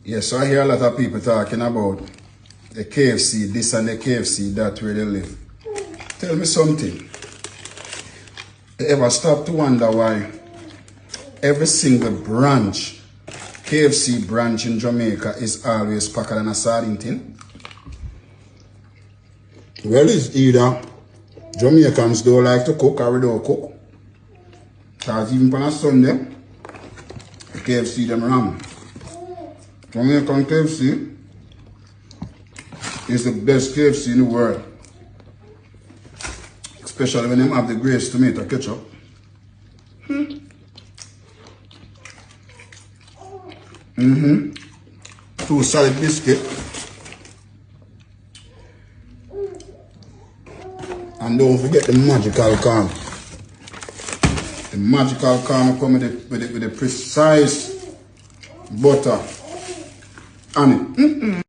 Yeah, so I hear a lot of people talking about the KFC this and the KFC that where they live. Tell me something. You ever stop to wonder why every single branch, KFC branch in Jamaica is always packed than a sardine tin? Well, it's either Jamaicans don't like to cook or we don't cook. Because even on a Sunday, the KFC them wrong. Jamaican KFC is the best KFC in the world. Especially when they have the grace tomato ketchup. Two solid biscuit. And don't forget the magical corn. The magical corn come with the precise butter on it.